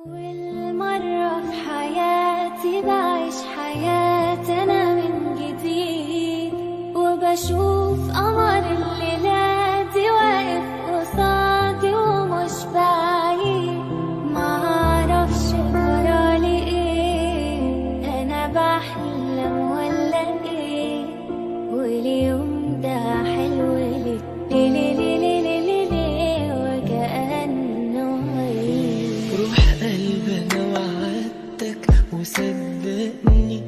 أول مرة في حياتي بعيش حياتي أنا من جديد، وبشوف قمر الليلة دي واقف قصادي ومش بعيد. معرفش جرالي ايه، أنا بحلم ولا ايه، واليوم ده حلو ليه ليه ليه ليه ليه ليه ليه وكأنه عيد. روح قلبي انا وعدتك وصدقني